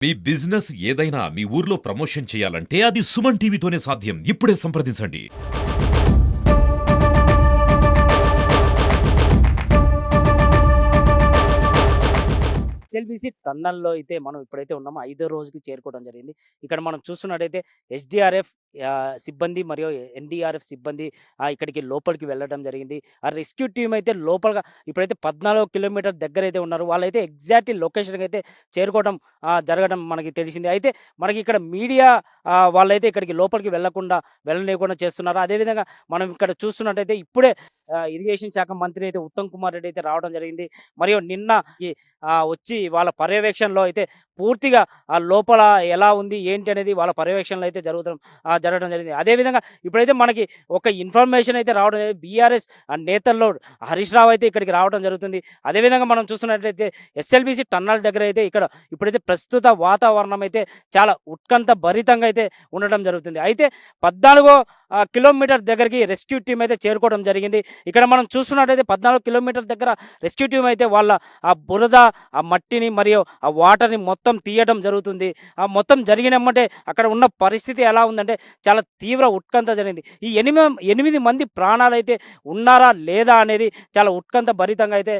మీ business ఏదైనా మీ ఊర్లో promotion చేయాలంటే అది సుమన్ టీవీతోనే సాధ్యం. ఇప్పుడే సంప్రదించండి. ఎస్ఎల్బీసీ టన్నెల్‌లో అయితే మనం ఇప్పుడైతే ఉన్నామో ఐదో రోజుకి చేరుకోవడం జరిగింది. ఇక్కడ మనం చూస్తున్నట్టయితే ఎస్‌డీఆర్‌ఎఫ్ సిబ్బంది మరియు ఎన్‌డీఆర్‌ఎఫ్ సిబ్బంది ఇక్కడికి లోపలికి వెళ్ళడం జరిగింది. ఆ రెస్క్యూ టీమ్ అయితే లోపలగా ఇప్పుడైతే 14 కిలోమీటర్ల దగ్గరైతే ఉన్నారు. వాళ్ళైతే ఎగ్జాక్ట్‌లీ లొకేషన్‌కి అయితే చేరుకోవడం జరగడం మనకి తెలిసింది. అయితే మనకి ఇక్కడ మీడియా వాళ్ళైతే ఇక్కడికి లోపలికి వెళ్ళనీయకుండా చేస్తున్నారు. అదేవిధంగా మనం ఇక్కడ చూస్తున్నట్టయితే ఇప్పుడే ఇరిగేషన్ శాఖ మంత్రి అయితే ఉత్తమ్ కుమార్ రెడ్డి అయితే రావడం జరిగింది. మరియు నిన్న ఈ వచ్చి వాళ్ళ పర్యవేక్షణలో అయితే పూర్తిగా లోపల ఎలా ఉంది, ఏంటి అనేది వాళ్ళ పర్యవేక్షణలో అయితే జరగడం జరిగింది. అదేవిధంగా ఇప్పుడైతే మనకి ఒక ఇన్ఫర్మేషన్ అయితే రావడం జరిగింది. బీఆర్ఎస్ నేతల్లో హరీష్ రావు అయితే ఇక్కడికి రావడం జరుగుతుంది. అదేవిధంగా మనం చూస్తున్నట్లయితే ఎస్ఎల్బీసీ టన్నల్ దగ్గర అయితే ఇక్కడ ఇప్పుడైతే ప్రస్తుత వాతావరణం అయితే చాలా ఉత్కంఠ భరితంగా అయితే ఉండడం జరుగుతుంది. అయితే 14 కిలోమీటర్ దగ్గరికి రెస్క్యూ టీమ్ అయితే చేరుకోవడం జరిగింది. ఇక్కడ మనం చూస్తున్నట్టయితే 14 కిలోమీటర్ల దగ్గర రెస్క్యూ టీమ్ అయితే వాళ్ళ ఆ బురద, ఆ మట్టిని మరియు ఆ వాటర్‌ని మొత్తం తీయడం జరుగుతుంది. ఆ మొత్తం జరిగినెమ్మటే అక్కడ ఉన్న పరిస్థితి ఎలా ఉందంటే చాలా తీవ్ర ఉత్కంఠ జరిగింది. ఈ 8 మంది ప్రాణాలైతే ఉన్నారా లేదా అనేది చాలా ఉత్కంఠ భరితంగా అయితే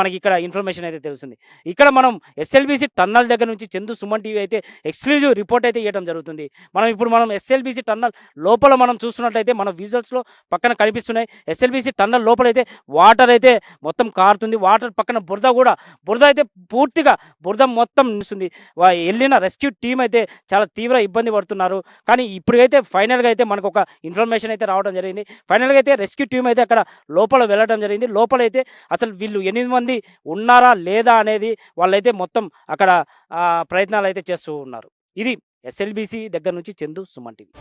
మనకి ఇక్కడ ఇన్ఫర్మేషన్ అయితే తెలుస్తుంది. ఇక్కడ మనం ఎస్ఎల్బీసీ టన్నల్ దగ్గర నుంచి చందు సుమన్ టీవీ అయితే ఎక్స్‌క్లూజివ్ రిపోర్ట్ అయితే ఇవ్వడం జరుగుతుంది. మనం ఎస్ఎల్బీసీ టన్నల్ లోపల మనం చూస్తున్నట్టయితే మన విజువల్స్‌లో పక్కన కనిపిస్తున్నాయి. ఎస్ఎల్బీసీ టన్నల్ లోపలైతే వాటర్ అయితే మొత్తం కారుతుంది. వాటర్ పక్కన బురద అయితే పూర్తిగా బురద మొత్తం నిలుస్తుంది. ఎళ్ళిన రెస్క్యూ టీమ్ అయితే చాలా తీవ్ర ఇబ్బంది పడుతున్నారు. కానీ ఇప్పుడైతే ఫైనల్‌గా అయితే మనకు ఒక ఇన్ఫర్మేషన్ అయితే రావడం జరిగింది. ఫైనల్‌గా అయితే రెస్క్యూ టీమ్ అయితే అక్కడ లోపల వెళ్ళడం జరిగింది. లోపలైతే అసలు వీళ్ళు 8 మంది ఉన్నారా లేదా అనేది వాళ్ళైతే మొత్తం అక్కడ ప్రయత్నాలు అయితే చేస్తూ ఉన్నారు. ఇది ఎస్ఎల్బీసీ దగ్గర నుంచి చందు సుమన్ టీవీ.